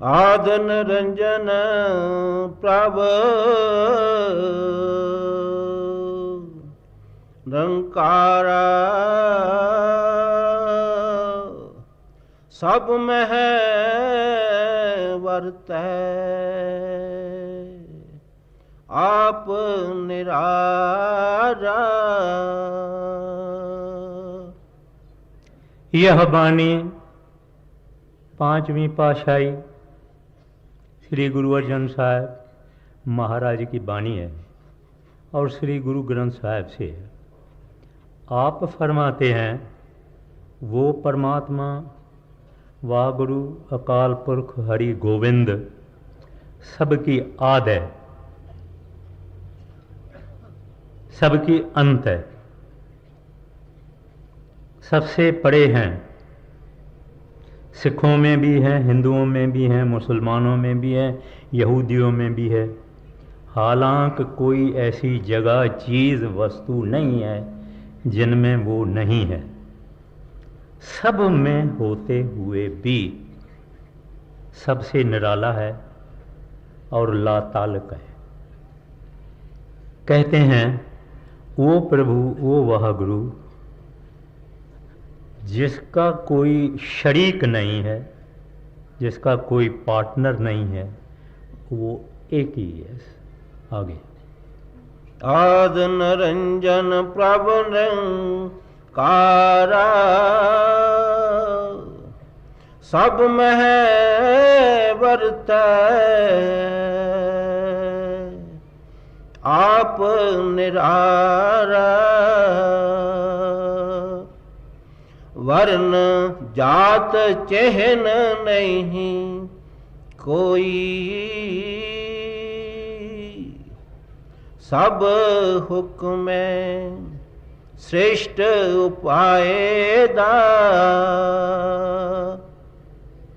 आद निरंजन प्रभ निरंकारा सब में है वर्तै आप निरारा। यह वाणी पांचवी पातशाही श्री गुरु अर्जन साहब महाराज की वाणी है और श्री गुरु ग्रंथ साहब से है। आप फरमाते हैं, वो परमात्मा वागुरु अकाल पुरख हरि गोविंद सबकी आद है, सबकी अंत है, सबसे परे हैं। सिखों में भी है, हिंदुओं में भी है, मुसलमानों में भी है, यहूदियों में भी है। हालांकि कोई ऐसी जगह चीज़ वस्तु नहीं है जिनमें वो नहीं है। सब में होते हुए भी सबसे निराला है और लाताल्लुक है। कहते हैं, वो प्रभु वो वह गुरु जिसका कोई शरीक नहीं है, जिसका कोई पार्टनर नहीं है, वो एक ही है। आगे आद निरंजन प्रभु निरंकारा सब में है वर्तै आप निरारा। वर्ण जात चिह्न नहीं कोई सब हुक्म श्रेष्ठ उपाय दा।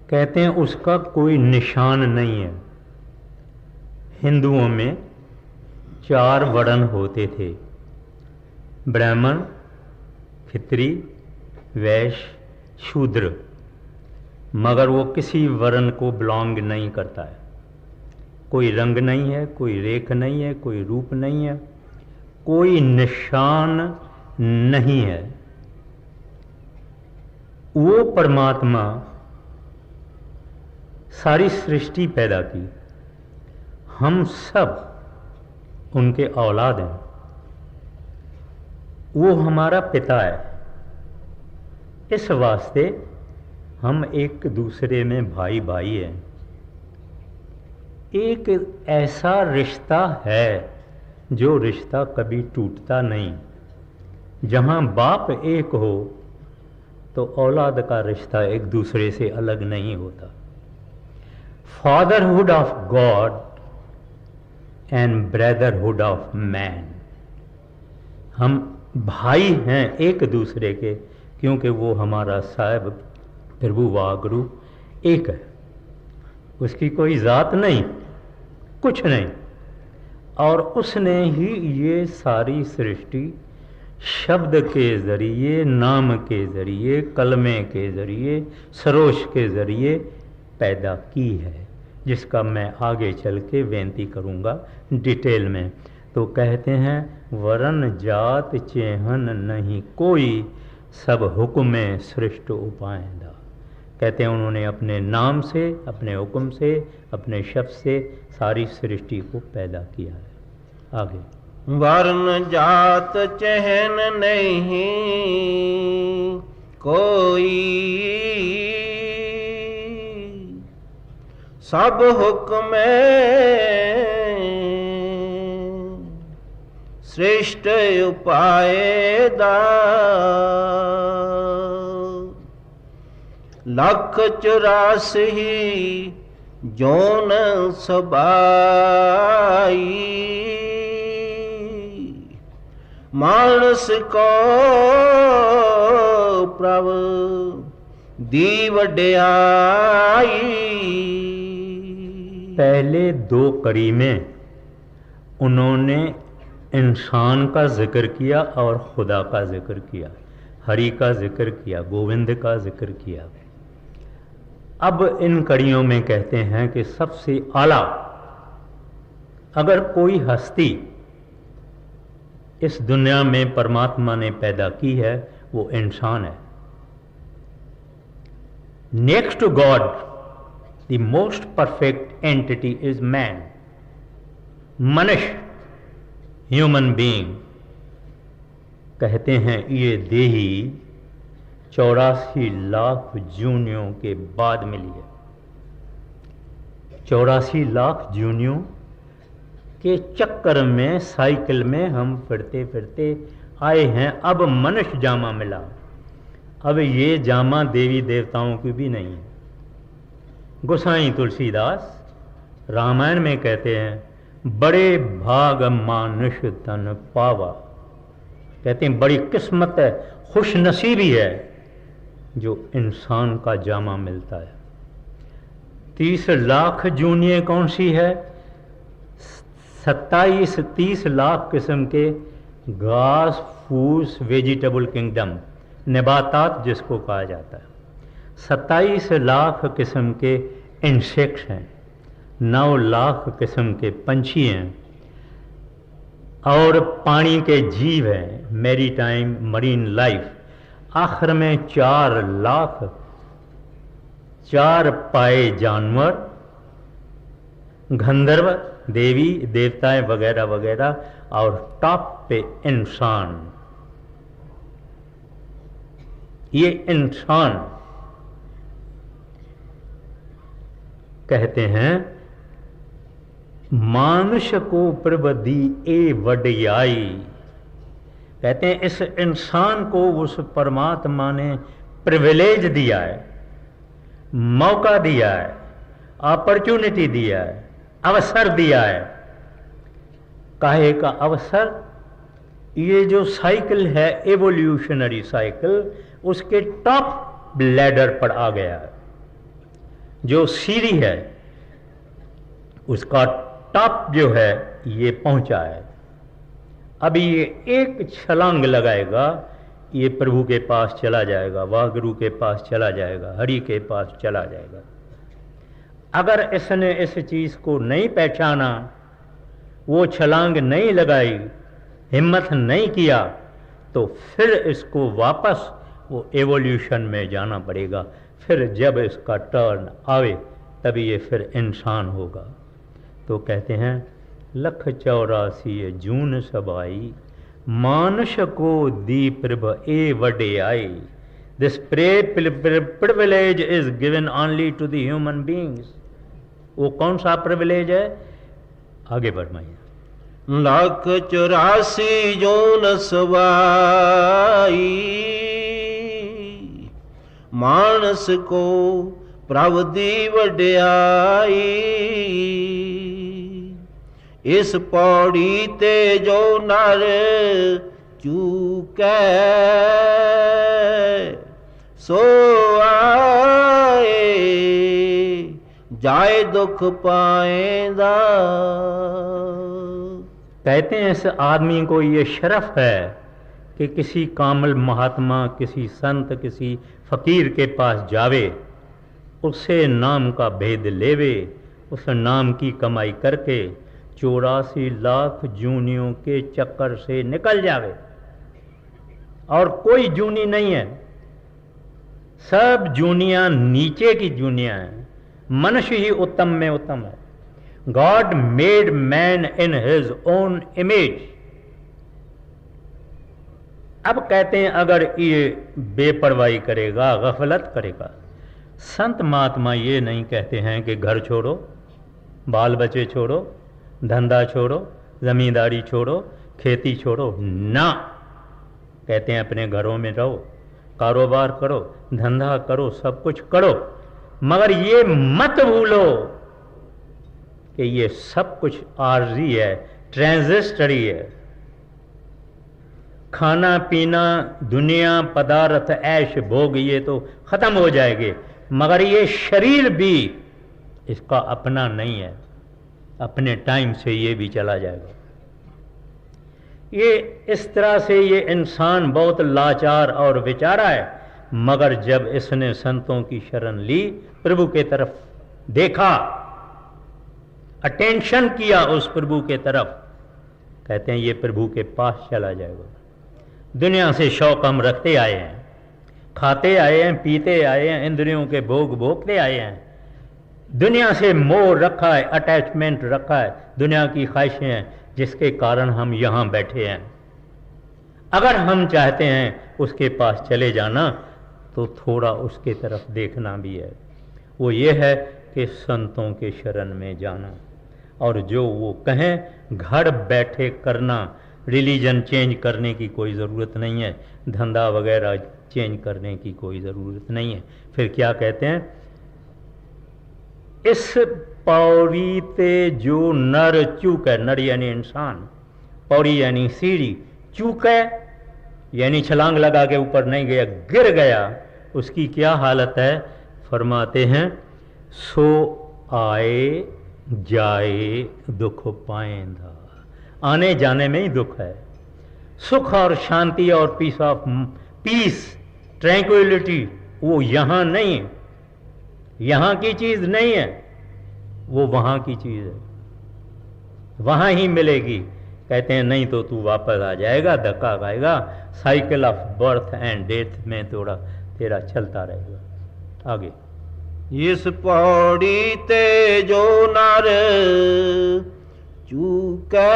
कहते हैं उसका कोई निशान नहीं है। हिंदुओं में 4 वर्ण होते थे, ब्राह्मण, क्षत्रिय, वैश्य, शूद्र, मगर वो किसी वर्ण को बिलोंग नहीं करता है। कोई रंग नहीं है, कोई रेख नहीं है, कोई रूप नहीं है, कोई निशान नहीं है। वो परमात्मा सारी सृष्टि पैदा की, हम सब उनके औलाद हैं। वो हमारा पिता है। इस वास्ते हम एक दूसरे में भाई भाई हैं। एक ऐसा रिश्ता है जो रिश्ता कभी टूटता नहीं। जहाँ बाप एक हो तो औलाद का रिश्ता एक दूसरे से अलग नहीं होता। Fatherhood of God and brotherhood of man. हम भाई हैं एक दूसरे के, क्योंकि वो हमारा साहिब प्रभु वागुरु एक है। उसकी कोई जात नहीं, कुछ नहीं। और उसने ही ये सारी सृष्टि शब्द के ज़रिए, नाम के ज़रिए, कलमे के ज़रिए, सरोश के ज़रिए पैदा की है, जिसका मैं आगे चल के बेनती करूँगा डिटेल में। तो कहते हैं, वरण जात चेहन नहीं कोई सब हुक्म सृष्ट उपायदा। कहते हैं उन्होंने अपने नाम से, अपने हुक्म से, अपने शब्द से सारी सृष्टि को पैदा किया है। आगे वर्ण जात चिह्न नहीं कोई सब हुक्म श्रेष्ठ उपाय दा। 184 जोन सबाई मानस को प्रभ दी वड्याई। पहले 2 कड़ी में उन्होंने इंसान का जिक्र किया और खुदा का जिक्र किया, हरि का जिक्र किया, गोविंद का जिक्र किया। अब इन कड़ियों में कहते हैं कि सबसे आला अगर कोई हस्ती इस दुनिया में परमात्मा ने पैदा की है वो इंसान है। Next to God the most perfect entity is man, मनुष्य, ह्यूमन बीइंग। कहते हैं ये देही 84 लाख जूनियों के बाद मिली है। 84 लाख जूनियों के चक्कर में साइकिल में हम फिरते फिरते आए हैं। अब मनुष्य जामा मिला। अब ये जामा देवी देवताओं की भी नहीं है। गोसाई तुलसीदास रामायण में कहते हैं बड़े भाग मानुष तन पावा। कहते हैं बड़ी किस्मत है, खुश नसीबी है जो इंसान का जामा मिलता है। 30 लाख जूनिये कौन सी है? 30 लाख किस्म के घास फूस, वेजिटेबल किंगडम, नबातात जिसको कहा जाता है। 27 लाख किस्म के इंसेक्ट्स हैं, 9 लाख किस्म के पंछी हैं और पानी के जीव हैं, मैरीटाइम मरीन लाइफ। आखिर में 4 लाख 4 पाए जानवर, गंधर्व, देवी देवताएं वगैरह वगैरह, और टॉप पे इंसान। ये इंसान कहते हैं मानुष को प्रबदी ए वडियाई। कहते हैं इस इंसान को उस परमात्मा ने प्रिविलेज दिया है, मौका दिया है, अपॉर्चुनिटी दिया है, अवसर दिया है। काहे का अवसर? ये जो साइकिल है एवोल्यूशनरी साइकिल, उसके टॉप लैडर पर आ गया है। जो सीढ़ी है उसका टॉप जो है ये पहुंचा है। अभी ये एक छलांग लगाएगा, ये प्रभु के पास चला जाएगा, वाहगुरु के पास चला जाएगा, हरि के पास चला जाएगा। अगर इसने इस चीज को नहीं पहचाना, वो छलांग नहीं लगाई, हिम्मत नहीं किया, तो फिर इसको वापस वो एवोल्यूशन में जाना पड़ेगा। फिर जब इसका टर्न आवे तभी ये फिर इंसान होगा। तो कहते हैं 184 जून सबाई, मानुष को दी प्रभ ए वडे आई। This privilege is given only to the human beings. वो कौन सा प्रिविलेज है? आगे बढ़ाइए। 184 जून सबाई, मानस को प्रभ दी वड्याई। इस पौड़ी ते जो नर चूकै, सो आए जाए दुख पाएंदा। कहते हैं इस आदमी को ये शरफ है कि किसी कामिल महात्मा, किसी संत, किसी फकीर के पास जावे, उससे नाम का भेद लेवे, उस नाम की कमाई करके 84 लाख जूनियों के चक्कर से निकल जावे। और कोई जूनी नहीं है, सब जूनियां नीचे की जूनियां हैं। मनुष्य ही उत्तम में उत्तम है। God made man in his own image. अब कहते हैं अगर ये बेपरवाही करेगा, गफलत करेगा। संत महात्मा ये नहीं कहते हैं कि घर छोड़ो, बाल बच्चे छोड़ो, धंधा छोड़ो, जमींदारी छोड़ो, खेती छोड़ो। ना, कहते हैं अपने घरों में रहो, कारोबार करो, धंधा करो, सब कुछ करो, मगर ये मत भूलो कि ये सब कुछ आर्जी है, ट्रांजिस्टरी है। खाना पीना, दुनिया, पदार्थ, ऐश भोग, ये तो खत्म हो जाएंगे, मगर ये शरीर भी इसका अपना नहीं है, अपने टाइम से ये भी चला जाएगा। ये इस तरह से ये इंसान बहुत लाचार और बेचारा है। मगर जब इसने संतों की शरण ली, प्रभु के तरफ देखा, अटेंशन किया उस प्रभु के तरफ, कहते हैं ये प्रभु के पास चला जाएगा। दुनिया से शौक हम रखते आए हैं, खाते आए हैं, पीते आए हैं, इंद्रियों के भोग भोगते आए हैं, दुनिया से मोह रखा है, अटैचमेंट रखा है, दुनिया की ख्वाहिशें हैं, जिसके कारण हम यहाँ बैठे हैं। अगर हम चाहते हैं उसके पास चले जाना, तो थोड़ा उसके तरफ देखना भी है। वो ये है कि संतों के शरण में जाना, और जो वो कहें घर बैठे करना। रिलीजन चेंज करने की कोई ज़रूरत नहीं है, धंधा वगैरह चेंज करने की कोई ज़रूरत नहीं है। फिर क्या कहते हैं, इस पौड़ी ते जो नर चूके, नर यानी इंसान, पौड़ी यानी सीढ़ी, चूके यानी छलांग लगा के ऊपर नहीं गया, गिर गया, उसकी क्या हालत है? फरमाते हैं सो आए जाए दुख पाएंदा। आने जाने में ही दुख है। सुख और शांति और पीस ट्रैंक्विलिटी वो यहाँ नहीं है, यहाँ की चीज नहीं है, वो वहाँ की चीज है, वहाँ ही मिलेगी। कहते हैं नहीं तो तू वापस आ जाएगा, धक्का खाएगा, cycle of birth and death में थोड़ा तेरा चलता रहेगा। आगे, इस पौड़ी ते जो नर चूके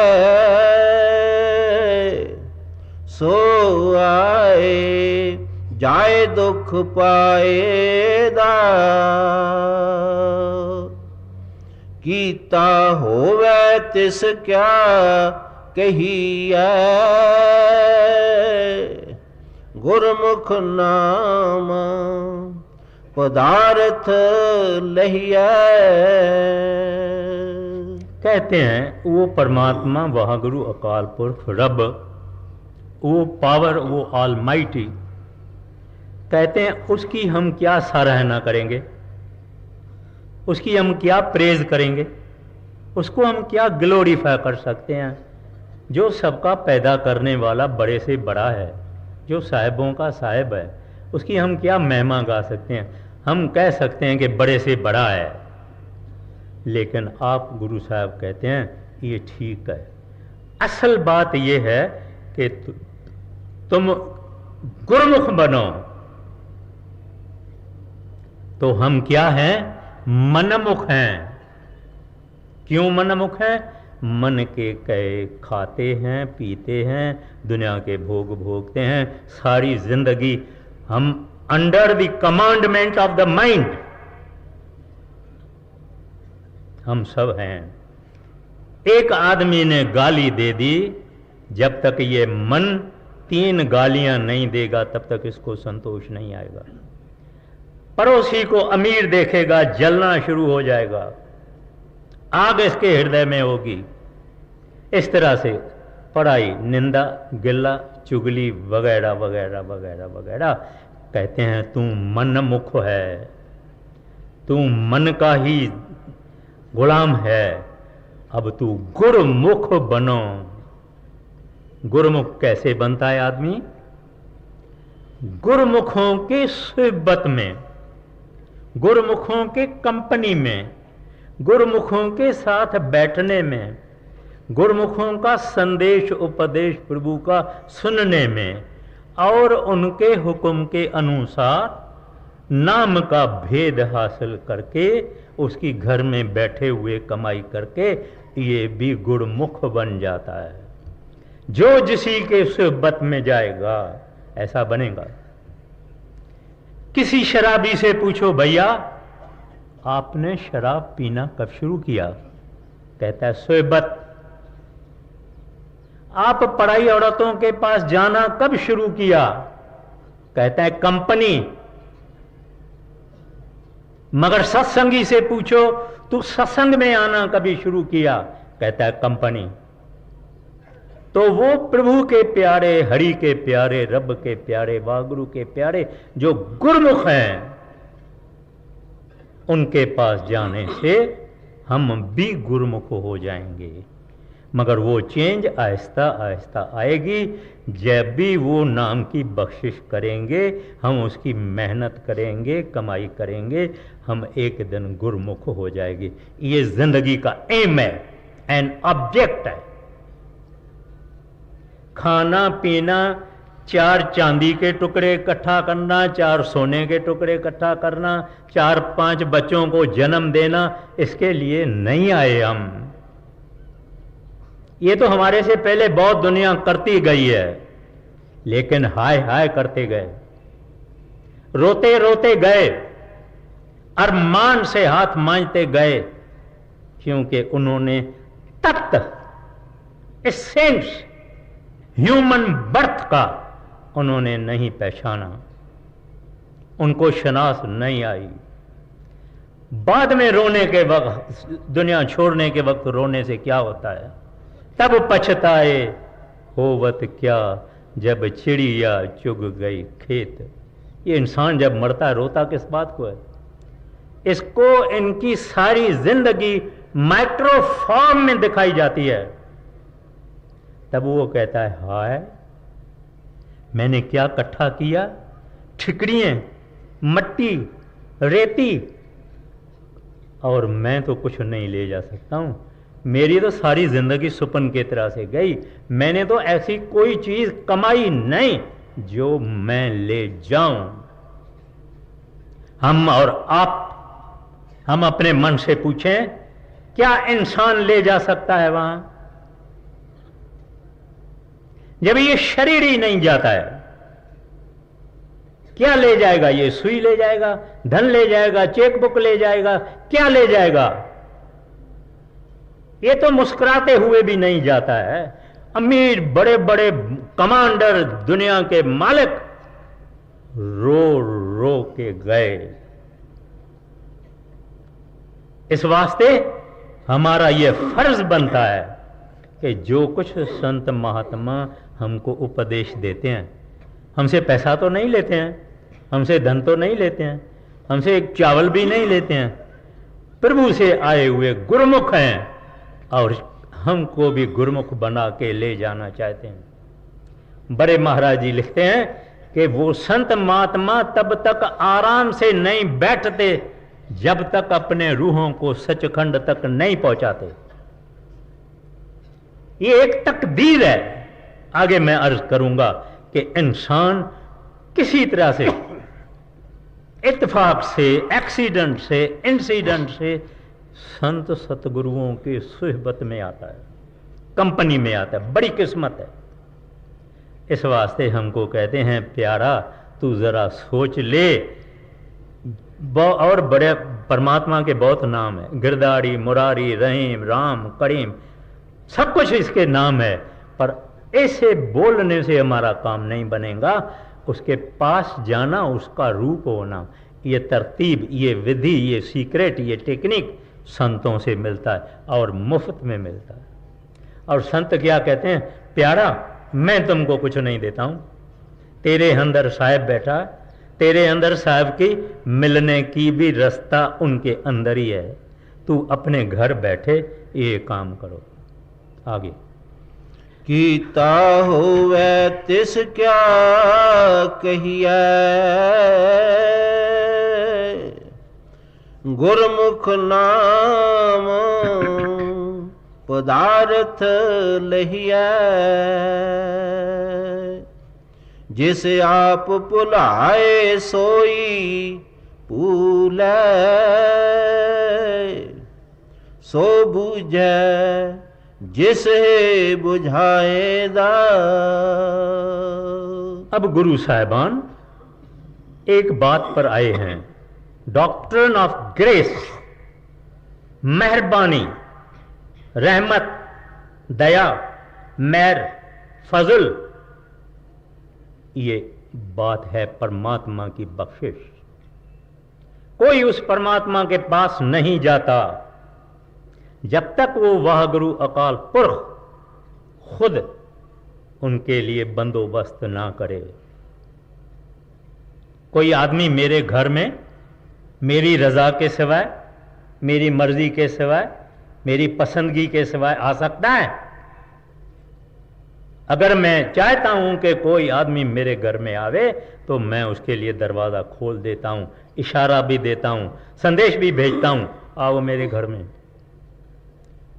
सो आए जाए दुख पाएदा। कीता होवे तिस क्या कहिए, गुरमुख नाम पदार्थ लहिए। कहते हैं वो परमात्मा, वह गुरु अकाल पुरख रब, वो पावर, वो ऑलमाइटी, कहते हैं उसकी हम क्या सराहना करेंगे, उसकी हम क्या प्रेज करेंगे, उसको हम क्या ग्लोरीफाई कर सकते हैं। जो सबका पैदा करने वाला बड़े से बड़ा है, जो साहिबों का साहिब है, उसकी हम क्या महिमा गा सकते हैं। हम कह सकते हैं कि बड़े से बड़ा है, लेकिन आप गुरु साहब कहते हैं ये ठीक है। असल बात यह है कि तुम गुरमुख बनो। तो हम क्या हैं? मनमुख हैं। क्यों मनमुख हैं? मन के कहे खाते हैं, पीते हैं, दुनिया के भोग भोगते हैं, सारी जिंदगी हम under the commandment of the mind हम सब हैं। एक आदमी ने गाली दे दी, जब तक ये मन 3 गालियां नहीं देगा तब तक इसको संतोष नहीं आएगा। पड़ोसी को अमीर देखेगा, जलना शुरू हो जाएगा, आग इसके हृदय में होगी। इस तरह से पढ़ाई, निंदा, गिल्ला, चुगली वगैरह वगैरह वगैरह वगैरह। कहते हैं तू मनमुख है, तू मन का ही गुलाम है, अब तू गुरमुख बनो। गुरमुख कैसे बनता है आदमी? गुरमुखों के सोहबत में, गुरमुखों के कंपनी में, गुरमुखों के साथ बैठने में, गुरमुखों का संदेश उपदेश प्रभु का सुनने में, और उनके हुक्म के अनुसार नाम का भेद हासिल करके उसकी घर में बैठे हुए कमाई करके ये भी गुरमुख बन जाता है। जो जिसी के सोहबत में जाएगा ऐसा बनेगा। किसी शराबी से पूछो, भैया आपने शराब पीना कब शुरू किया? कहता है सोहबत। आप पढ़ाई औरतों के पास जाना कब शुरू किया? कहता है कंपनी। मगर सत्संगी से पूछो, तू सत्संग में आना कभी शुरू किया? कहता है कंपनी। तो वो प्रभु के प्यारे, हरि के प्यारे, रब के प्यारे, वागुरु के प्यारे जो गुरमुख हैं, उनके पास जाने से हम भी गुरमुख हो जाएंगे। मगर वो चेंज आहिस्ता आहिस्ता आएगी जब भी वो नाम की बख्शिश करेंगे, हम उसकी मेहनत करेंगे, कमाई करेंगे, हम एक दिन गुरमुख हो जाएगी। ये जिंदगी का एम है, एन ऑब्जेक्ट है। खाना पीना, 4 चांदी के टुकड़े इकट्ठा करना, 4 सोने के टुकड़े इकट्ठा करना, 4-5 बच्चों को जन्म देना, इसके लिए नहीं आए हम। ये तो हमारे से पहले बहुत दुनिया करती गई है, लेकिन हाय हाय करते गए, रोते रोते गए, अरमान से हाथ मांजते गए, क्योंकि उन्होंने तत्व, एसेंस ह्यूमन बर्थ का उन्होंने नहीं पहचाना, उनको शनाख्त नहीं आई। बाद में रोने के वक्त, दुनिया छोड़ने के वक्त रोने से क्या होता है? तब पछताए होवत क्या जब चिड़िया चुग गई खेत। ये इंसान जब मरता है रोता किस बात को है? इसको इनकी सारी जिंदगी माइक्रो फॉर्म में दिखाई जाती है। तब वो कहता है हाय मैंने क्या इकट्ठा किया, ठिकरियां, मट्टी, रेती, और मैं तो कुछ नहीं ले जा सकता हूं। मेरी तो सारी जिंदगी सुपन की तरह से गई। मैंने तो ऐसी कोई चीज कमाई नहीं जो मैं ले जाऊं। हम और आप, हम अपने मन से पूछें, क्या इंसान ले जा सकता है वहां? जब ये शरीर ही नहीं जाता है, क्या ले जाएगा? ये सुई ले जाएगा, धन ले जाएगा, चेकबुक ले जाएगा, क्या ले जाएगा? ये तो मुस्कुराते हुए भी नहीं जाता है। अमीर बड़े बड़े कमांडर, दुनिया के मालिक रो रो के गए। इस वास्ते हमारा यह फर्ज बनता है कि जो कुछ संत महात्मा हमको उपदेश देते हैं, हमसे पैसा तो नहीं लेते हैं, हमसे धन तो नहीं लेते हैं, हमसे एक चावल भी नहीं लेते हैं, प्रभु से आए हुए गुरुमुख हैं और हमको भी गुरुमुख बना के ले जाना चाहते हैं। बड़े महाराज जी लिखते हैं कि वो संत महात्मा तब तक आराम से नहीं बैठते जब तक अपने रूहों को सचखंड तक नहीं पहुंचाते। ये एक तकदीर है। आगे मैं अर्ज करूंगा कि इंसान किसी तरह से, इत्तेफाक से, एक्सीडेंट से, इंसिडेंट से संत सतगुरुओं की सुहबत में आता है, कंपनी में आता है। बड़ी किस्मत है। इस वास्ते हमको कहते हैं प्यारा तू जरा सोच ले। और बड़े परमात्मा के बहुत नाम है, गिरधारी, मुरारी, रहीम, राम, करीम, सब कुछ इसके नाम है। पर ऐसे बोलने से हमारा काम नहीं बनेगा। उसके पास जाना, उसका रूप होना, ये तरतीब, ये विधि, ये सीक्रेट, ये टेक्निक संतों से मिलता है और मुफ्त में मिलता है। और संत क्या कहते हैं? प्यारा मैं तुमको कुछ नहीं देता हूं, तेरे अंदर साहिब बैठा है, तेरे अंदर साहिब की मिलने की भी रास्ता उनके अंदर ही है। तू अपने घर बैठे ये काम करो। आगे कीता होवे तिस क्या कहिए, गुरमुख नाम पदार्थ लहिए, जिस आप पुलाए सोई पूले, सो बूझे जिस बुझाएदा। अब गुरु साहिबान एक बात पर आए हैं, डॉक्ट्रिन ऑफ ग्रेस, मेहरबानी, रहमत, दया, मेहर, फजल। ये बात है परमात्मा की बख्शिश। कोई उस परमात्मा के पास नहीं जाता जब तक वो वाह गुरु अकाल पुरख खुद उनके लिए बंदोबस्त ना करे। कोई आदमी मेरे घर में मेरी रजा के सिवाय, मेरी मर्जी के सिवाय, मेरी पसंदगी के सिवाय आ सकता है? अगर मैं चाहता हूं कि कोई आदमी मेरे घर में आवे तो मैं उसके लिए दरवाज़ा खोल देता हूं, इशारा भी देता हूं, संदेश भी भेजता हूं, आओ मेरे घर में।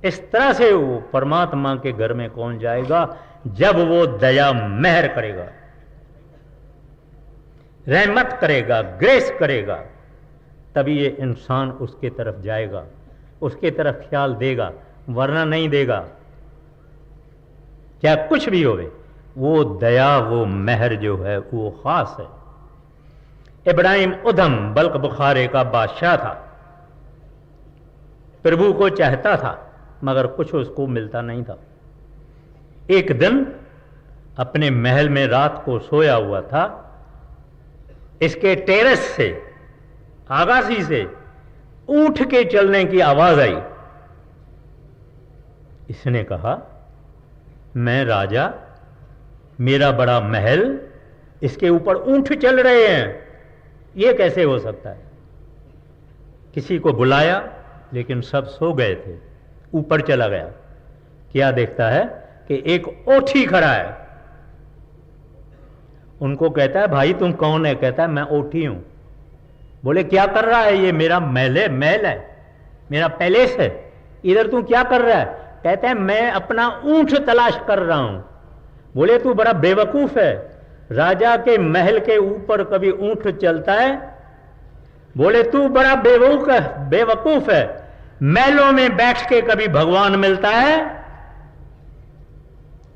इस तरह से वो परमात्मा के घर में कौन जाएगा? जब वो दया मेहर करेगा, रहमत करेगा, ग्रेस करेगा, तभी ये इंसान उसके तरफ जाएगा, उसके तरफ ख्याल देगा, वरना नहीं देगा। क्या कुछ भी होवे, वो दया, वो मेहर जो है वो खास है। इब्राहिम उधम बल्क बुखारे का बादशाह था, प्रभु को चाहता था मगर कुछ उसको मिलता नहीं था। एक दिन अपने महल में रात को सोया हुआ था, इसके टेरेस से, आगासी से ऊंट के चलने की आवाज आई। इसने कहा, मैं राजा, मेरा बड़ा महल, इसके ऊपर ऊंट चल रहे हैं, यह कैसे हो सकता है? किसी को बुलाया लेकिन सब सो गए थे। ऊपर चला गया, क्या देखता है कि एक ओठी खड़ा है। उनको कहता है, भाई तुम कौन है? कहता है, मैं ओठी हूं। बोले, क्या कर रहा है? ये मेरा महल है, मेरा पैलेस है, इधर तू क्या कर रहा है? कहता है, मैं अपना ऊंट तलाश कर रहा हूं। बोले, तू बड़ा बेवकूफ है, राजा के महल के ऊपर कभी ऊंट चलता है? बोले, तू बड़ा बेवकूफ है, महलों में बैठ के कभी भगवान मिलता है?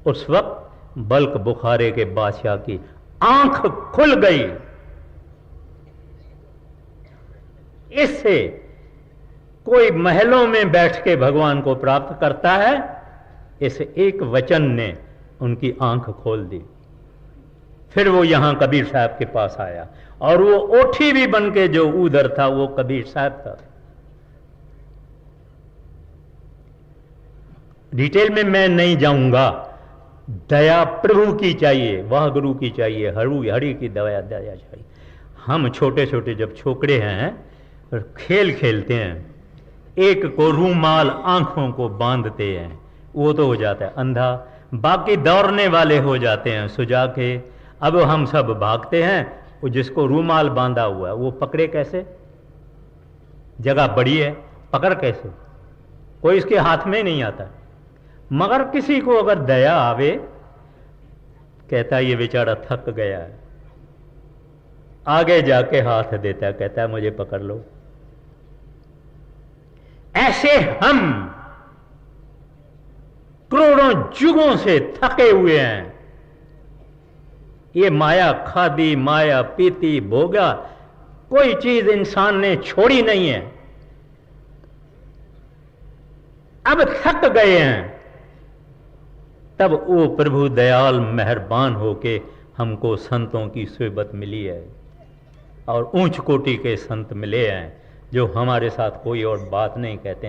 उस वक्त बल्क बुखारे के बादशाह की आंख खुल गई। इससे कोई महलों में बैठ के भगवान को प्राप्त करता है, इस एक वचन ने उनकी आंख खोल दी। फिर वो यहां कबीर साहब के पास आया और वो ओठी भी बन के जो उधर था वो कबीर साहब था। डिटेल में मैं नहीं जाऊंगा। दया प्रभु की चाहिए, वाह गुरु की चाहिए, हरि की दया चाहिए। हम छोटे छोटे जब छोकरे हैं, खेल खेलते हैं, एक को रूमाल आंखों को बांधते हैं, वो तो हो जाता है अंधा, बाकी दौड़ने वाले हो जाते हैं सुजा के। अब हम सब भागते हैं, वो जिसको रूमाल बांधा हुआ है वो पकड़े कैसे? जगह बड़ी है, पकड़ कैसे? कोई इसके हाथ में नहीं आता। मगर किसी को अगर दया आवे, कहता है ये बेचारा थक गया है, आगे जाके हाथ देता है, कहता है मुझे पकड़ लो। ऐसे हम करोड़ों युगों से थके हुए हैं। ये माया खादी, माया पीती, भोगा, कोई चीज इंसान ने छोड़ी नहीं है। अब थक गए हैं, तब वो प्रभु दयाल मेहरबान होके हमको संतों की सोबत मिली है और ऊंच कोटि के संत मिले हैं जो हमारे साथ कोई और बात नहीं कहते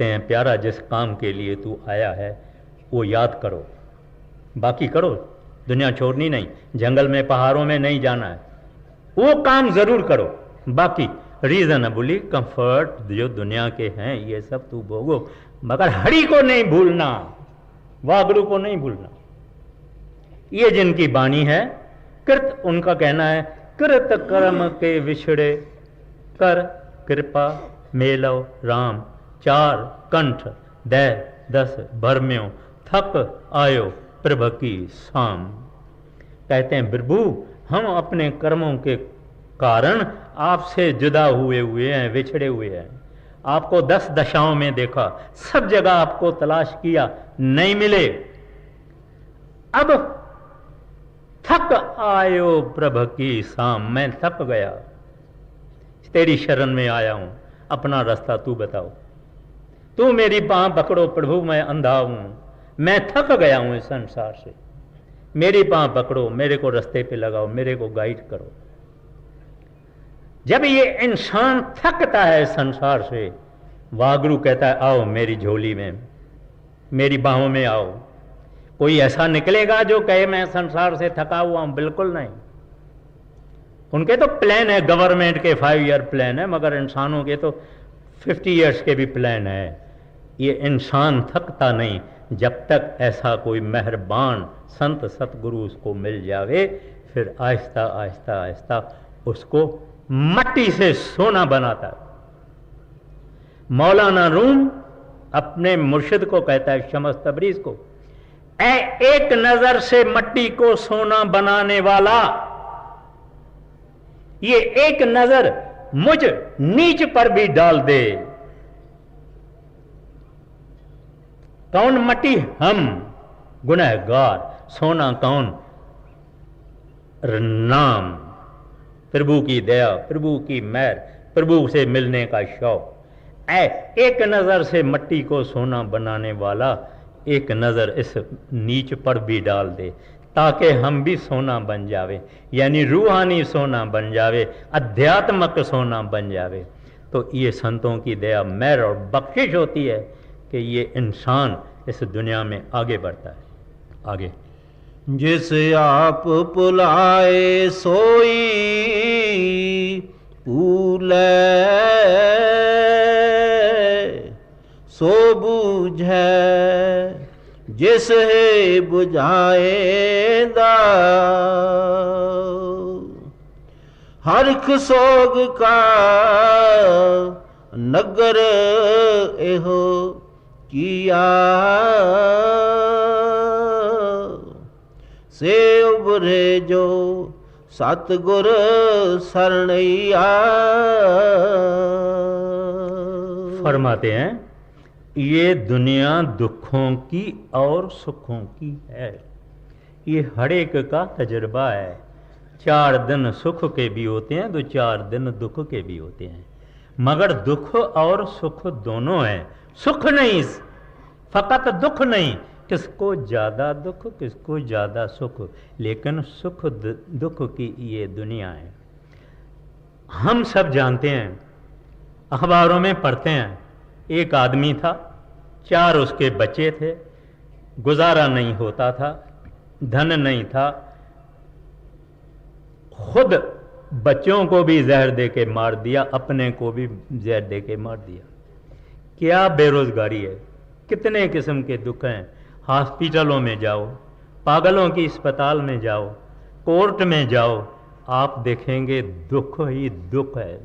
हैं प्यारा, जिस काम के लिए तू आया है वो याद करो, बाकी करो, दुनिया छोड़नी नहीं, जंगल में पहाड़ों में नहीं जाना है, वो काम जरूर करो, बाकी रीजनेबली कंफर्ट जो दुनिया के हैं ये सब तू भोगो, मगर हरि को नहीं भूलना, वागुरु को नहीं भूलना। ये जिनकी वाणी है, कृत उनका कहना है, कृत कर्म के विछड़े कर कृपा मेलव राम, चार कंठ दय दस भरम्यो थक आयो प्रभ की शाम। कहते हैं प्रभु हम अपने कर्मों के कारण आपसे जुदा हुए हैं, विछड़े हुए हैं, आपको 10 दशाओं में देखा, सब जगह आपको तलाश किया, नहीं मिले, अब थक आयो प्रभ की शाम, मैं थक गया, तेरी शरण में आया हूं, अपना रास्ता तू बताओ, तू मेरी बांह पकड़ो प्रभु, मैं अंधा हूं, मैं थक गया हूं इस संसार से, मेरी बांह पकड़ो, मेरे को रास्ते पे लगाओ, मेरे को गाइड करो। जब ये इंसान थकता है संसार से, वागुरु कहता है आओ मेरी झोली में, मेरी बाहों में आओ। कोई ऐसा निकलेगा जो कहे मैं संसार से थका हुआ हूं? बिल्कुल नहीं। उनके तो प्लान है, गवर्नमेंट के 5 ईयर प्लान है, मगर इंसानों के तो 50 ईयर्स के भी प्लान है। ये इंसान थकता नहीं, जब तक ऐसा कोई मेहरबान संत सतगुरु उसको मिल जावे, फिर आहिस्ता आहिस्ता आहिस्ता उसको मट्टी से सोना बनाता है। मौलाना रूम अपने मुर्शिद को कहता है, शम्स तबरीज को, ऐ एक नजर से मट्टी को सोना बनाने वाला, ये एक नजर मुझ नीच पर भी डाल दे। कौन मट्टी? हम गुनहगार। सोना कौन? नाम, प्रभु की दया, प्रभु की मेहर, प्रभु से मिलने का शौक। एक नजर से मट्टी को सोना बनाने वाला एक नजर इस नीच पर भी डाल दे, ताकि हम भी सोना बन जावे, यानी रूहानी सोना बन जावे, अध्यात्मक सोना बन जावे। तो ये संतों की दया, मेहर और बख्शिश होती है कि ये इंसान इस दुनिया में आगे बढ़ता है। आगे, जिसे आप पुलाए सोई पूले, सो बूझै जिस है बुझाएंदा, हरख सोग का नगर एहो किया, से उबरे जो सतगुर सरनैया। फरमाते हैं, ये दुनिया दुखों की और सुखों की है, ये हर एक का तजुर्बा है। 4 दिन सुख के भी होते हैं तो 4 दिन दुख के भी होते हैं, मगर दुख और सुख दोनों हैं। सुख नहीं, फकत दुख नहीं, किसको ज़्यादा दुख, किसको ज़्यादा सुख, लेकिन सुख दुख की ये दुनिया है। हम सब जानते हैं, अखबारों में पढ़ते हैं, एक आदमी था, 4 उसके बच्चे थे, गुजारा नहीं होता था, धन नहीं था, खुद बच्चों को भी जहर दे के मार दिया, अपने को भी जहर दे के मार दिया। क्या बेरोजगारी है, कितने किस्म के दुख हैं। हॉस्पिटलों में जाओ, पागलों की अस्पताल में जाओ, कोर्ट में जाओ, आप देखेंगे दुख ही दुख है,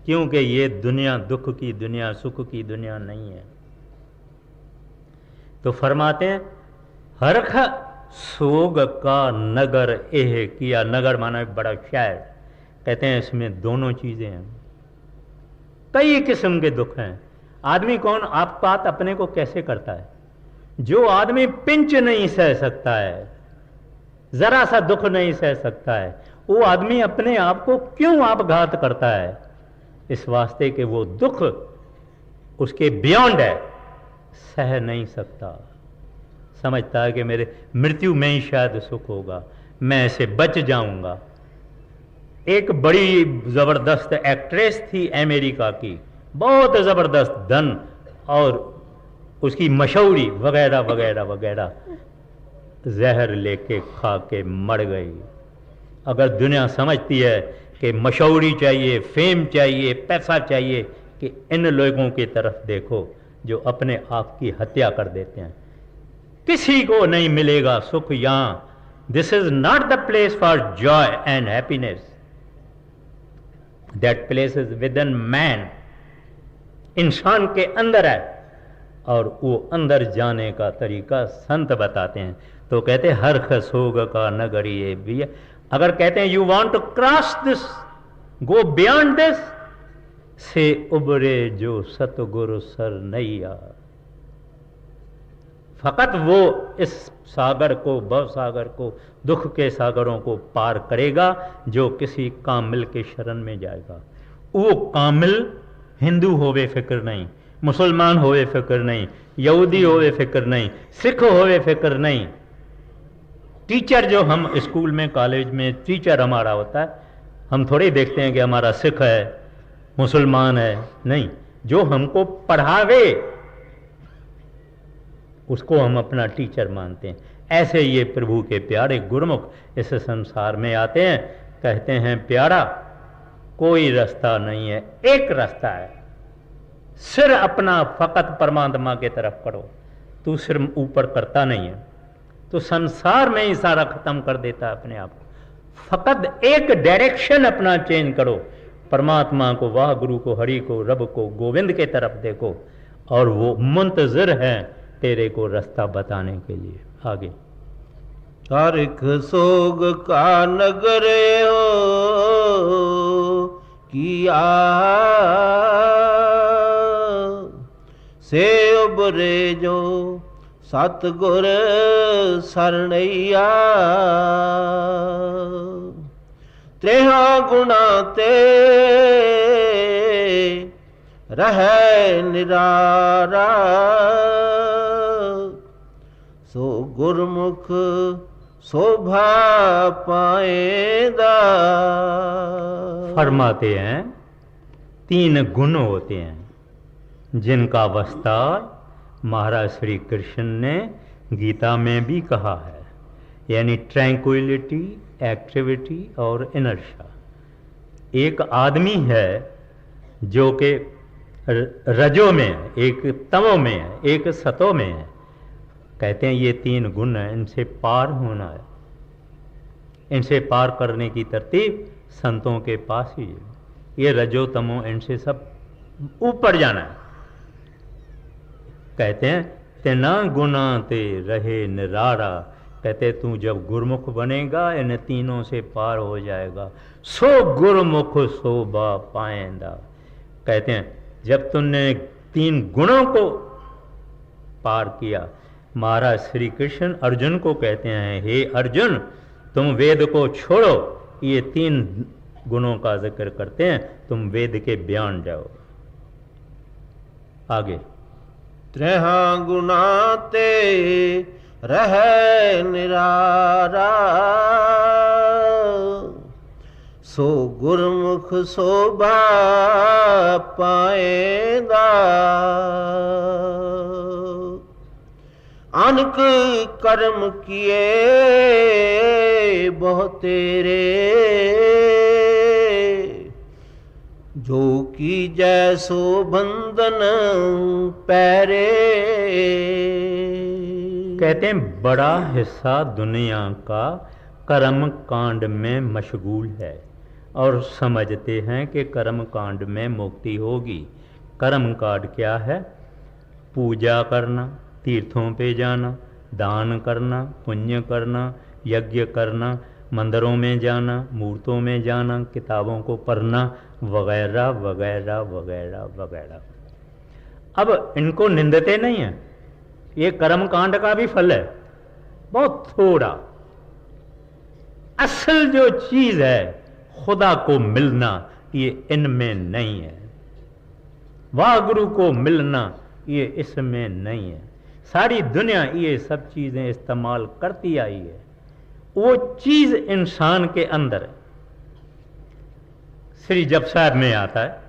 क्योंकि ये दुनिया दुख की दुनिया, सुख की दुनिया नहीं है। तो फरमाते हैं, हरख सोग का नगर एह किया। नगर माना बड़ा शहर, कहते हैं इसमें दोनों चीजें हैं। कई किस्म के दुख हैं। आदमी कौन आप बात अपने को कैसे करता है? जो आदमी पिंच नहीं सह सकता है, जरा सा दुख नहीं सह सकता है, वो आदमी अपने आप को क्यों आपघात करता है? इस वास्ते कि वो दुख उसके बियॉन्ड है, सह नहीं सकता। समझता है कि मेरे मृत्यु में ही शायद सुख होगा, मैं ऐसे बच जाऊंगा। एक बड़ी जबरदस्त एक्ट्रेस थी अमेरिका की, बहुत जबरदस्त, धन और उसकी मशहूरी वगैरह वगैरह वगैरह, जहर लेके खा के मर गई। अगर दुनिया समझती है कि मशहूरी चाहिए, फेम चाहिए, पैसा चाहिए, कि इन लोगों की तरफ देखो जो अपने आप की हत्या कर देते हैं। किसी को नहीं मिलेगा सुख यहां। This is not the place for Joy and happiness, that place is with in man. इंसान के अंदर है, और वो अंदर जाने का तरीका संत बताते हैं। तो कहते हैं हर खसोग का नगर ये भी है। अगर कहते हैं you want to cross this, go beyond this, से उबरे जो सतगुरु सर नैया। फकत वो इस सागर को, भव सागर को, दुख के सागरों को पार करेगा जो किसी कामिल के शरण में जाएगा। वो कामिल हिंदू होवे फिक्र नहीं, मुसलमान होवे फिक्र नहीं, यहूदी होवे फिक्र नहीं, सिख होवे फिक्र नहीं। टीचर जो हम स्कूल में, कॉलेज में टीचर हमारा होता है, हम थोड़ी देखते हैं कि हमारा सिख है, मुसलमान है, नहीं। जो हमको पढ़ावे उसको हम अपना टीचर मानते हैं। ऐसे ये प्रभु के प्यारे गुरुमुख इस संसार में आते हैं, कहते हैं प्यारा कोई रास्ता नहीं है, एक रास्ता है, सिर अपना फकत परमात्मा की तरफ करो। तू सिर ऊपर करता नहीं है, तो संसार में ही सारा खत्म कर देता है अपने आप को। फकत एक डायरेक्शन अपना चेंज करो, परमात्मा को, वाह गुरु को, हरि को, रब को, गोविंद के तरफ देखो, और वो मुंतजिर है तेरे को रास्ता बताने के लिए। आगे। हरिख सोग का नगर हो किया से उबरे जो सतगुर सरनैया, त्रेहा गुणा ते रहे निरारा, सो गुरमुख शोभा पाएदा। फरमाते हैं 3 गुण होते हैं जिनका विस्तार महाराज श्री कृष्ण ने गीता में भी कहा है, यानी ट्रैंक्विलिटी, एक्टिविटी और इनर्शिया। एक आदमी है जो कि रजो में है, एक तमो में है, एक सतो में है। कहते हैं ये 3 गुण हैं, इनसे पार होना है, इनसे पार करने की तरतीब संतों के पास ही है। ये रजो तमो, इनसे सब ऊपर जाना है। कहते हैं तेना गुना ते रहे निरारा। कहते तू जब गुरमुख बनेगा इन तीनों से पार हो जाएगा, सो गुरमुख शोभा पाएंदा। कहते हैं जब तुमने 3 गुणों को पार किया, महाराज श्री कृष्ण अर्जुन को कहते हैं, हे अर्जुन तुम वेद को छोड़ो, ये 3 गुणों का जिक्र करते हैं, तुम वेद के बयान जाओ। आगे। त्रेहा गुना ते रहे निरारा, सो गुरमुख शोभा पाएदा। अनक कर्म किए बहुत तेरे, जो की जैसो बंधन पैरे। कहते हैं बड़ा हिस्सा दुनिया का कर्म कांड में मशगूल है और समझते हैं कि कर्म कांड में मुक्ति होगी। कर्म कांड क्या है? पूजा करना, तीर्थों पे जाना, दान करना, पुण्य करना, यज्ञ करना, मंदिरों में जाना, मूर्तों में जाना, किताबों को पढ़ना, वगैरह वगैरह वगैरह वगैरह। अब इनको निंदते नहीं हैं, ये कर्म कांड का भी फल है, बहुत थोड़ा। असल जो चीज है खुदा को मिलना, ये इनमें नहीं है। वाह गुरु को मिलना, ये इसमें नहीं है। सारी दुनिया ये सब चीजें इस्तेमाल करती आई है, वो चीज इंसान के अंदर है। श्री जप साहब में आता है,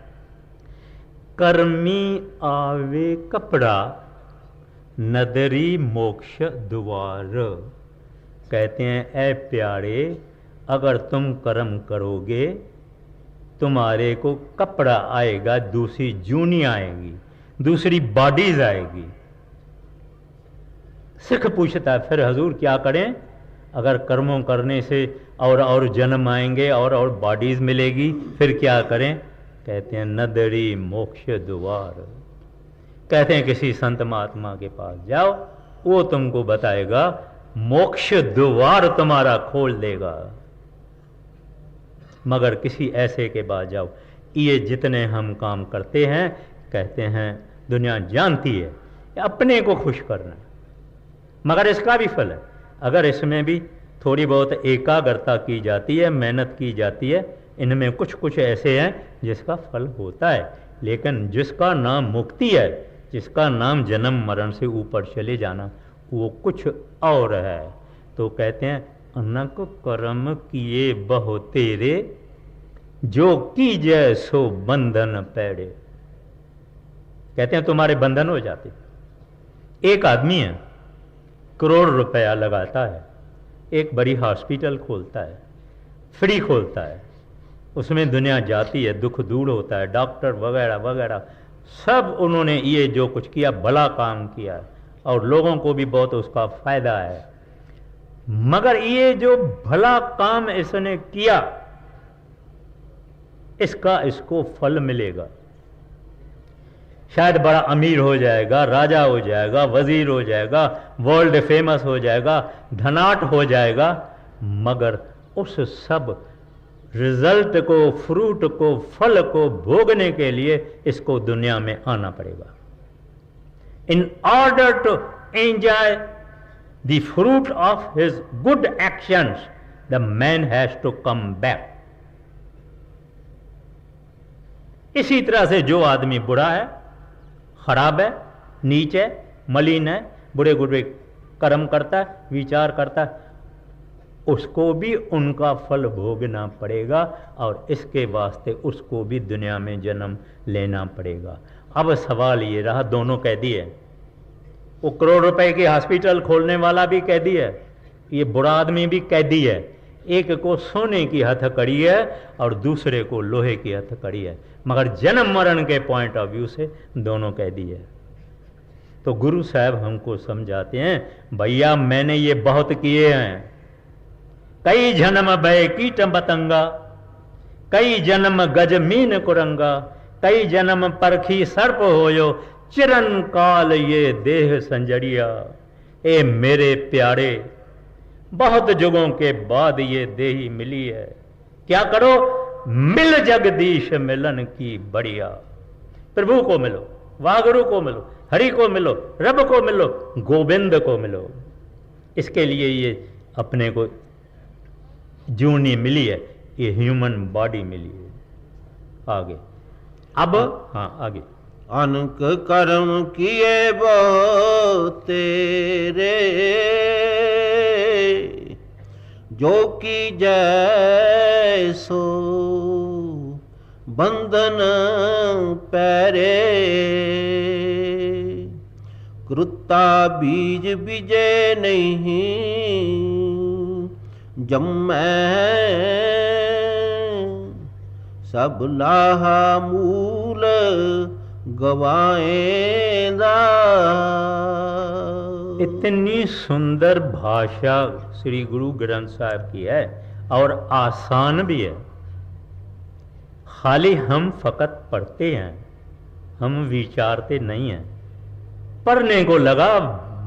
कर्मी आवे कपड़ा नदरी मोक्ष द्वार। कहते हैं ऐ प्यारे, अगर तुम कर्म करोगे तुम्हारे को कपड़ा आएगा, दूसरी जूनी आएगी, दूसरी बॉडीज आएगी। सिख पूछता है फिर हजूर क्या करें? अगर कर्मों करने से और जन्म आएंगे और बॉडीज मिलेगी, फिर क्या करें? कहते हैं नदरी मोक्ष द्वार। कहते हैं किसी संत महात्मा के पास जाओ, वो तुमको बताएगा, मोक्ष द्वार तुम्हारा खोल देगा। मगर किसी ऐसे के पास जाओ, ये जितने हम काम करते हैं, कहते हैं दुनिया जानती है अपने को खुश करना, मगर इसका भी फल है। अगर इसमें भी थोड़ी बहुत एकाग्रता की जाती है, मेहनत की जाती है, इनमें कुछ कुछ ऐसे हैं जिसका फल होता है। लेकिन जिसका नाम मुक्ति है, जिसका नाम जन्म मरण से ऊपर चले जाना, वो कुछ और है। तो कहते हैं अनक कर्म किए बहु तेरे, जो कीजै सो बंधन पैड़े। कहते हैं तुम्हारे बंधन हो जाते। एक आदमी है, करोड़ रुपया लगाता है, एक बड़ी हॉस्पिटल खोलता है, फ्री खोलता है, उसमें दुनिया जाती है, दुख दूर होता है, डॉक्टर वगैरह वगैरह सब उन्होंने ये जो कुछ किया भला काम किया, और लोगों को भी बहुत उसका फायदा है। मगर ये जो भला काम इसने किया, इसका इसको फल मिलेगा। शायद बड़ा अमीर हो जाएगा, राजा हो जाएगा, वजीर हो जाएगा, वर्ल्ड फेमस हो जाएगा, धनाट हो जाएगा, मगर उस सब रिजल्ट को, फ्रूट को, फल को भोगने के लिए इसको दुनिया में आना पड़ेगा। In order to enjoy the fruit of his good actions the man has to come back. इसी तरह से जो आदमी बुरा है, खराब है, नीच है, मलिन है, बुरे बुरे कर्म करता है, विचार करता है, उसको भी उनका फल भोगना पड़ेगा और इसके वास्ते उसको भी दुनिया में जन्म लेना पड़ेगा। अब सवाल ये रहा, दोनों कैदी है। वो करोड़ रुपए की हॉस्पिटल खोलने वाला भी कैदी है, ये बुरा आदमी भी कैदी है। एक को सोने की हथकड़ी है और दूसरे को लोहे की हथकड़ी है, मगर जन्म मरण के पॉइंट ऑफ व्यू से दोनों कैदी है। तो गुरु साहब हमको समझाते हैं, भैया मैंने ये बहुत किए हैं, कई जन्म भय कीट पतंगा, कई जन्म गज मीन कुरंगा, कई जन्म परखी सर्प होयो, चिरन काल ये देह संजरिया। ए मेरे प्यारे, बहुत जुगों के बाद ये देही मिली है, क्या करो, मिल जगदीश मिलन की बढ़िया। प्रभु को मिलो, वागुरु को मिलो, हरि को मिलो, रब को मिलो, गोविंद को मिलो। इसके लिए ये अपने को जूनी मिली है, ये ह्यूमन बॉडी मिली है। आगे अब हाँ आगे, अनक कर्म किए वो तेरे, जो की जैसो बंधन पैरे, कृता बीज बीजे नहीं जम्मै, सब लाहा मूल गवाएंदा। इतनी सुंदर भाषा श्री गुरु ग्रंथ साहब की है और आसान भी है। खाली हम फकत पढ़ते हैं, हम विचारते नहीं हैं। पढ़ने को लगा,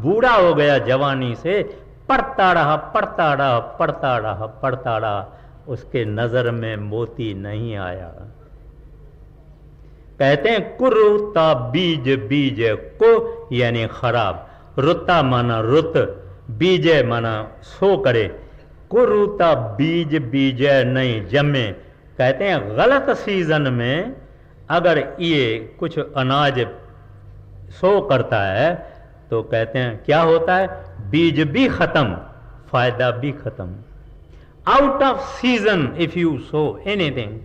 बूढ़ा हो गया जवानी से, पढ़ता रहा पढ़ता रहा पढ़ता रहा पढ़ता रहा, उसके नजर में मोती नहीं आया। कहते हैं कुरुता बीज बीज को, यानी खराब, रुता माना रुत, बीजे माना सो करे, कुरुता बीज बीजे नहीं जमे। कहते हैं गलत सीजन में अगर ये कुछ अनाज सो करता है तो कहते हैं क्या होता है, बीज भी खत्म, फायदा भी खत्म। Out off season if you so anything,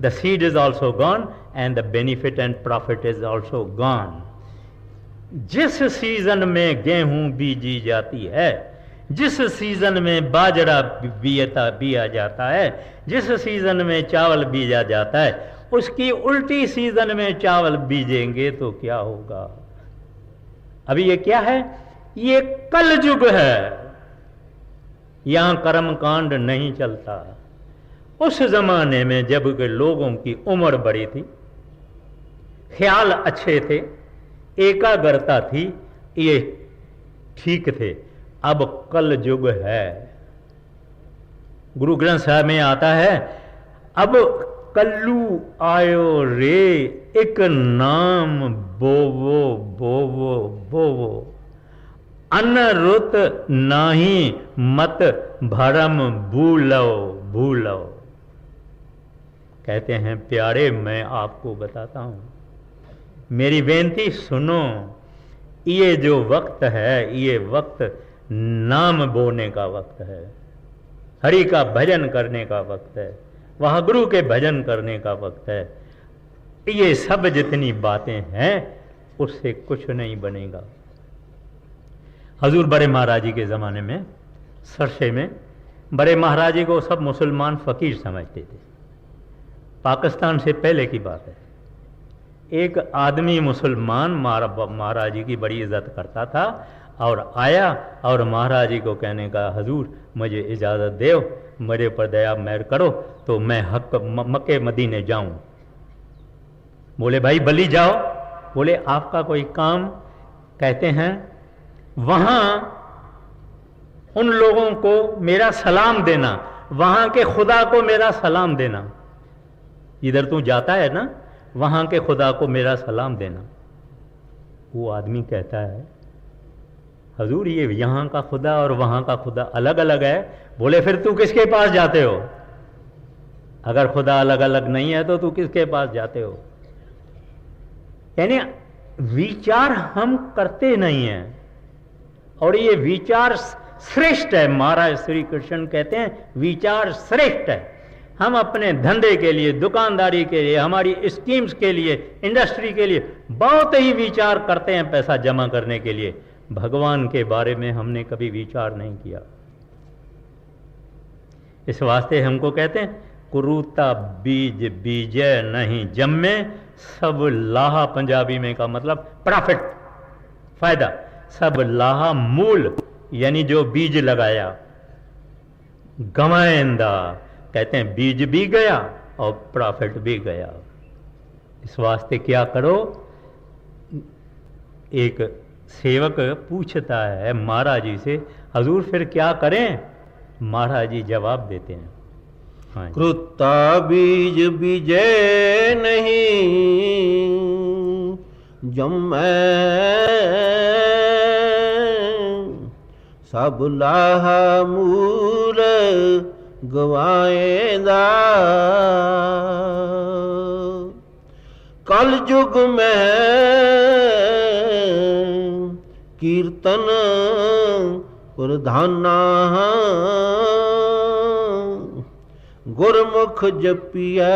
the seed is also gone and the benefit and profit is also gone. जिस सीजन में गेहूं बीजी जाती है, जिस सीजन में बाजरा बिया जाता है, जिस सीजन में चावल बीजा जाता है, उसकी उल्टी सीजन में चावल बीजेंगे तो क्या होगा। अभी ये क्या है, ये कलयुग है, यहां कर्मकांड नहीं चलता। उस जमाने में जब के लोगों की उम्र बड़ी थी, ख्याल अच्छे थे, एकाग्रता थी, ये ठीक थे। अब कल युग है। गुरु ग्रंथ साहब में आता है, अब कल्लू आयो रे, एक नाम बोवो बोवो बोवो, अनरुत नाही मत भरम भूलो भूलो। कहते हैं प्यारे, मैं आपको बताता हूं, मेरी बेनती सुनो, ये जो वक्त है, ये वक्त नाम बोने का वक्त है, हरि का भजन करने का वक्त है, वहां गुरु के भजन करने का वक्त है। ये सब जितनी बातें हैं उससे कुछ नहीं बनेगा। हजूर बड़े महाराज जी के ज़माने में सरसे में बड़े महाराज जी को सब मुसलमान फ़कीर समझते थे। पाकिस्तान से पहले की बात है। एक आदमी मुसलमान महाराज जी की बड़ी इज्जत करता था और आया और महाराज जी को कहने का, हजूर मुझे इजाज़त दो, मेरे पर दया मेहर करो तो मैं मक्के मदीने जाऊं। बोले भाई बली जाओ। बोले आपका कोई काम? कहते हैं वहां उन लोगों को मेरा सलाम देना, वहां के खुदा को मेरा सलाम देना। इधर तू जाता है ना, वहां के खुदा को मेरा सलाम देना। वो आदमी कहता है, हजूर ये यहां का खुदा और वहां का खुदा अलग अलग है। बोले फिर तू किसके पास जाते हो? अगर खुदा अलग अलग नहीं है तो तू किसके पास जाते हो? यानी विचार हम करते नहीं हैं, और ये विचार श्रेष्ठ है। महाराज श्री कृष्ण कहते हैं विचार श्रेष्ठ है। हम अपने धंधे के लिए, दुकानदारी के लिए, हमारी स्कीम्स के लिए, इंडस्ट्री के लिए बहुत ही विचार करते हैं पैसा जमा करने के लिए। भगवान के बारे में हमने कभी विचार नहीं किया। इस वास्ते हमको कहते हैं कुरूता बीज बीजय नहीं जम्मे, सब लाहा पंजाबी में का मतलब प्रॉफिट, फायदा। सब लाहा मूल यानी जो बीज लगाया, गवाएंदा कहते हैं बीज भी गया और प्रॉफिट भी गया। इस वास्ते क्या करो? एक सेवक पूछता है महाराज जी से, हजूर फिर क्या करें? महाराज जी जवाब देते हैं, हाँ, कृता बीज बीजय नहीं जम्मै, सब लाहा मूल गवाएंदा। कल युग में कीर्तन प्रधाना, गुरमुख जपिए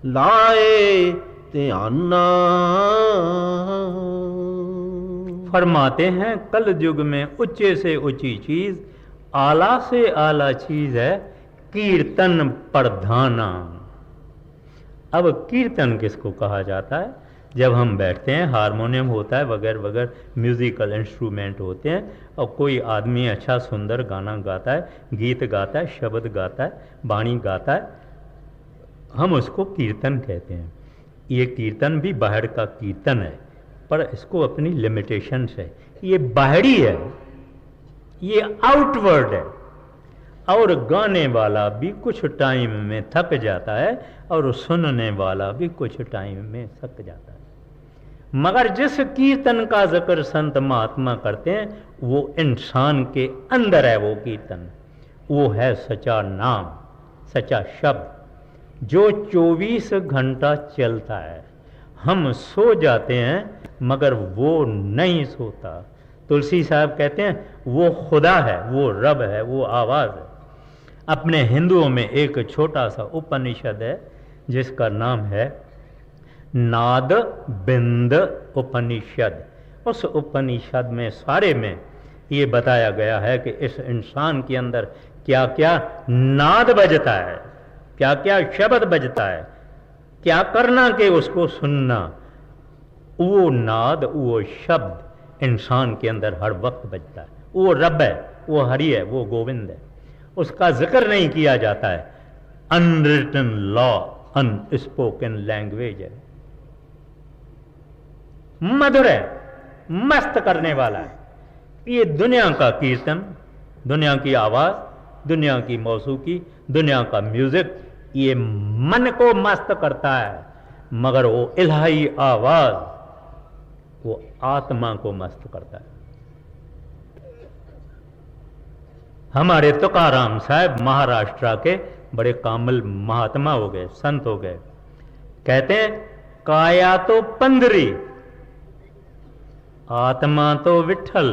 लाए ध्याना। फरमाते हैं कल युग में ऊंचे से ऊंची चीज, आला से आला चीज है कीर्तन प्रधाना। अब कीर्तन किसको कहा जाता है? जब हम बैठते हैं, हारमोनियम होता है, वगैरह वगैरह म्यूजिकल इंस्ट्रूमेंट होते हैं, और कोई आदमी अच्छा सुंदर गाना गाता है, गीत गाता है, शब्द गाता है, वाणी गाता है, हम उसको कीर्तन कहते हैं। ये कीर्तन भी बाहर का कीर्तन है, पर इसको अपनी लिमिटेशंस है। ये बाहरी है, ये आउटवर्ड है, और गाने वाला भी कुछ टाइम में थक जाता है और सुनने वाला भी कुछ टाइम में थक जाता है। मगर जिस कीर्तन का जिक्र संत महात्मा करते हैं वो इंसान के अंदर है। वो कीर्तन वो है सच्चा नाम, सच्चा शब्द जो 24 घंटा चलता है। हम सो जाते हैं मगर वो नहीं सोता। तुलसी साहब कहते हैं वो खुदा है, वो रब है, वो आवाज़ है। अपने हिंदुओं में एक छोटा सा उपनिषद है जिसका नाम है नाद बिंद उपनिषद। उस उपनिषद में सारे में ये बताया गया है कि इस इंसान के अंदर क्या क्या नाद बजता है, क्या क्या शब्द बजता है, क्या करना कि उसको सुनना। वो नाद, वो शब्द इंसान के अंदर हर वक्त बजता है। वो रब है, वो हरि है, वो गोविंद है। उसका जिक्र नहीं किया जाता है। अनरिटन लॉ, अनस्पोकन लैंग्वेज है, मधुर है, मस्त करने वाला है। ये दुनिया का कीर्तन, दुनिया की आवाज, दुनिया की मौसीकी, दुनिया का म्यूजिक, ये मन को मस्त करता है, मगर वो इलाही आवाज वो आत्मा को मस्त करता है। हमारे तुकाराम साहब महाराष्ट्र के बड़े कामिल महात्मा हो गए, संत हो गए। कहते हैं काया तो पंदरी, आत्मा तो विठल,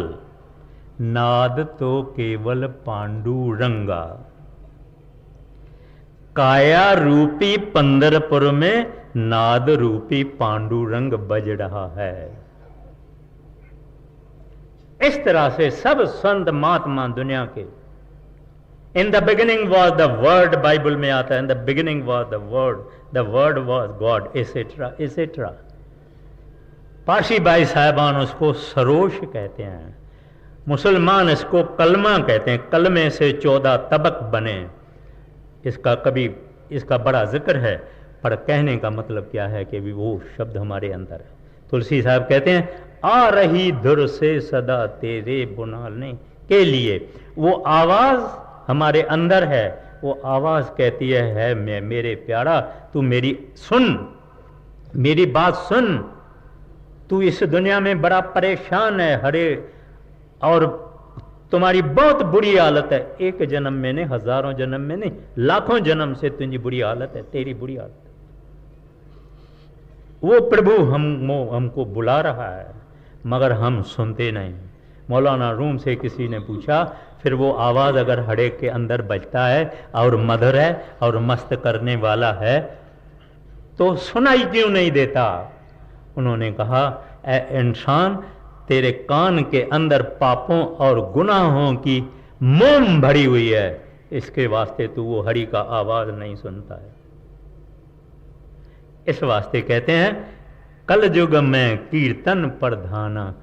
नाद तो केवल पांडुरंगा। काया रूपी पंदरपुर में नाद रूपी पांडुरंग बज रहा है। इस तरह से सब संत महात्मा दुनिया के in the beginning was the word, Bible में आता है, in the beginning was the word was God, etcetera etcetera. Parsi भाई साहबान उसको सरोश कहते हैं, मुसलमान इसको कलमा कहते हैं, कलमे से 14 तबक बने। इसका बड़ा जिक्र है, पर कहने का मतलब क्या है कि भी वो शब्द हमारे अंदर है। तुलसी साहब कहते हैं, आ रही धुर से सदा तेरे बुनाने के लिए। वो आवाज हमारे अंदर है, वो आवाज कहती है मैं मेरे प्यारा तू मेरी सुन, मेरी बात सुन, तू इस दुनिया में बड़ा परेशान है हरे, और तुम्हारी बहुत बुरी हालत है, एक जन्म में नहीं, हजारों जन्म में नहीं, लाखों जन्म से तुझी बुरी हालत है, तेरी बुरी हालत है। वो प्रभु हमको बुला रहा है, मगर हम सुनते नहीं। मौलाना रूम से किसी ने पूछा, फिर वो आवाज़ अगर हड़े के अंदर बजता है और मधुर है और मस्त करने वाला है तो सुनाई क्यों नहीं देता? उन्होंने कहा, ए इंसान, तेरे कान के अंदर पापों और गुनाहों की मोम भरी हुई है, इसके वास्ते तू वो हरि का आवाज नहीं सुनता है। इस वास्ते कहते हैं कल युग में कीर्तन प्रधाना।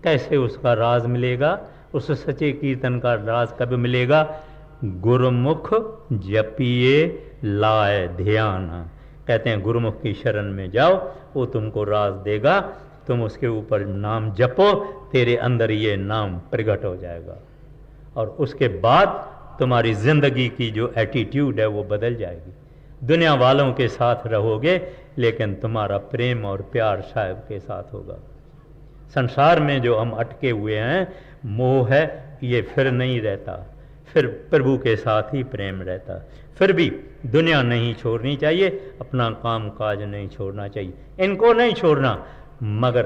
कैसे उसका राज मिलेगा? उस सच्चे कीर्तन का राज कब मिलेगा? गुरुमुख जपिए लाए ध्यान। कहते हैं गुरुमुख की शरण में जाओ, वो तुमको राज देगा, तुम उसके ऊपर नाम जपो, तेरे अंदर ये नाम प्रकट हो जाएगा, और उसके बाद तुम्हारी जिंदगी की जो एटीट्यूड है वो बदल जाएगी। दुनिया वालों के साथ रहोगे, लेकिन तुम्हारा प्रेम और प्यार साहब के साथ होगा। संसार में जो हम अटके हुए हैं, मोह है, ये फिर नहीं रहता, फिर प्रभु के साथ ही प्रेम रहता। फिर भी दुनिया नहीं छोड़नी चाहिए, अपना काम काज नहीं छोड़ना चाहिए, इनको नहीं छोड़ना, मगर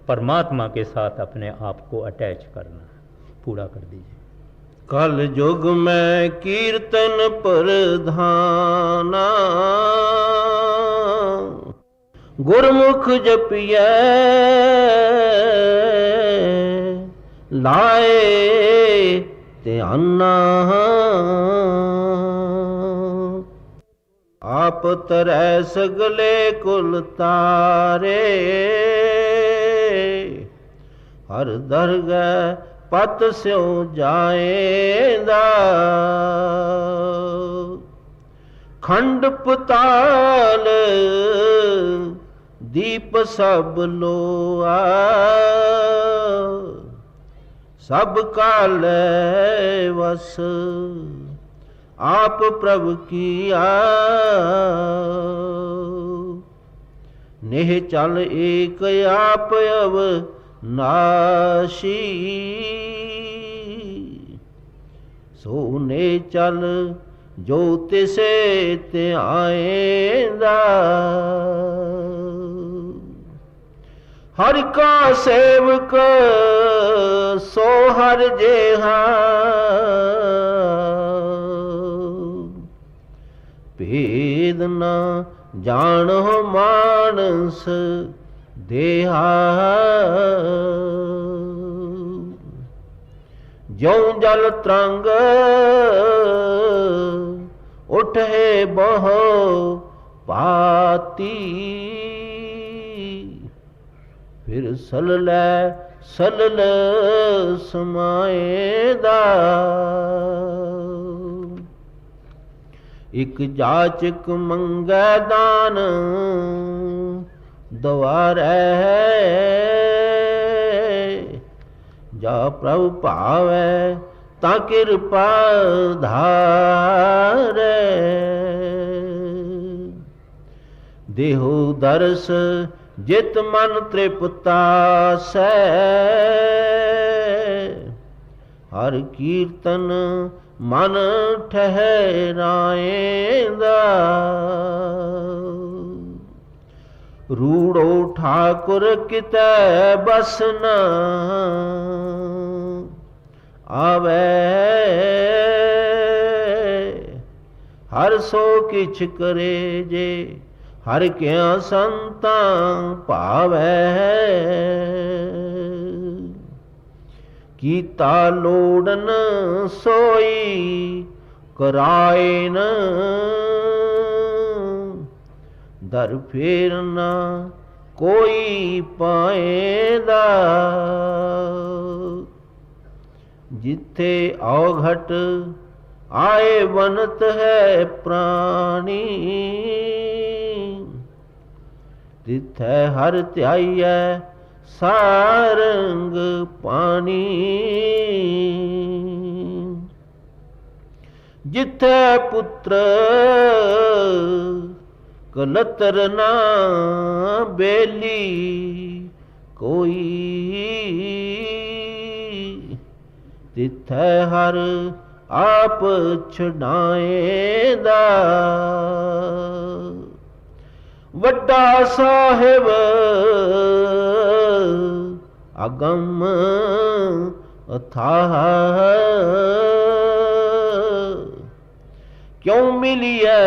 परमात्मा के साथ अपने आप को अटैच करना। पूरा कर दीजिए। कल युग में कीर्तन प्रधाना, गुरमुख जपिए लाए ध्याना। आप तरह सगले कुल तारे, हर दरगह पत स्यो जाएंदा। खंड पताल दीप सब लोआ, सब काल वस आप प्रभु किया। नेह चल एक आप अब नाशी, सोने चल जो तिसे ते आएंदा। हर का सेवक सो हर जेहा, भेद न जानो मानस देहा। ज्यों जल तरंग उठे बहो पाती, फिर सलल समाएदा। इक जाचक मंगै दान द्वारै, जा प्रभु भावै ता कृपा धारै। देहो दर्श जित मन तृप्ता सै, हर कीर्तन मन ठहराएंदा। रूड़ो ठाकुर कितै बस न आवे, हर सो किछ करे जे हर क्या संतां भावै। कीता लोड़न सोई कराए न दर फेर ना कोई पाएंदा। जिथे औघट आए बनत है प्राणी, तिथे हर ध्याइयै सारंग पानी। जिथे पुत्र कलतर ना बेली कोई, तिथे हर आप छड़ाएंदा। वड्डा साहिब अगम अथाह, क्यों मिलिए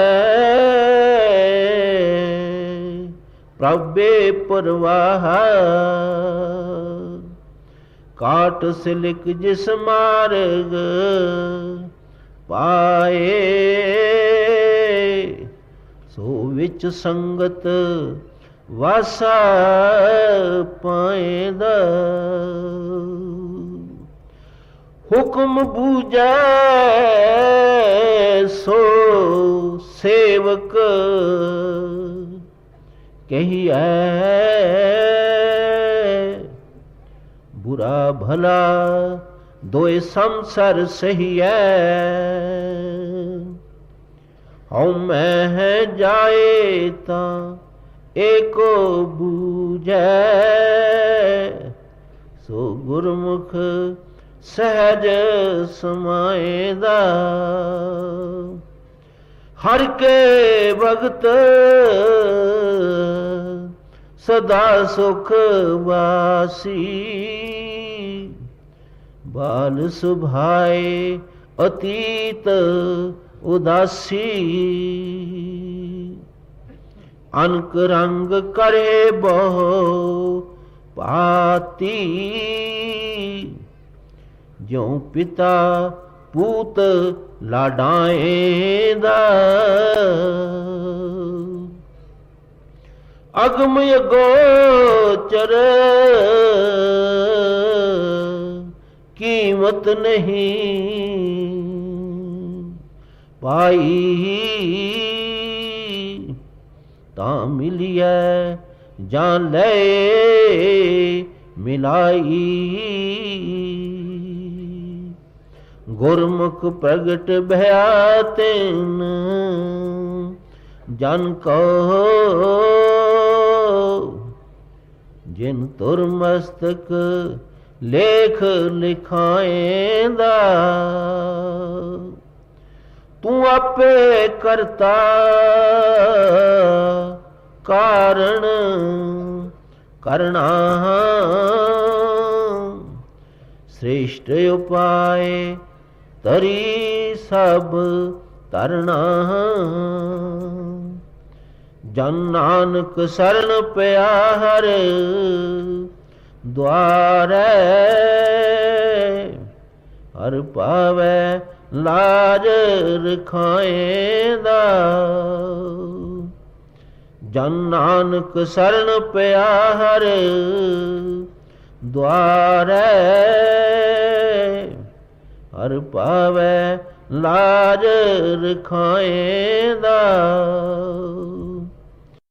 प्रभे परवाह। काट सिलिक जिस मार्ग पाए, सो विच संगत वासा पाएंदा। हुक्म बूझै सो सेवक कहिए, बुरा भला दोए संसार सही है। हऊँ मैं जाए ता एको बूझै, सो गुरमुख सहज समाएंदा। हर के भगत सदा सुख वासी, बाल सुभाए अतीत उदासी। अनक रंग करे बहु पाती, ज्यों पिता पूत लाडाएंदा। अगम गोचर कीमत नहीं पाई, ता मिलिए जान ले मिलाई। गुरमुख प्रगट भया तिन जन को, जिन तुर मस्तक लेख लिखाएंदा। तू आपे करता कारण करना, श्रेष्ठ उपाय तरी सब तरना। जन नानक शरण पिया हर द्वारै, हर पावै लाज रखाएंदा। जन नानक शरण पिया हर द्वारै, हर पावै लाज रखाएंदा।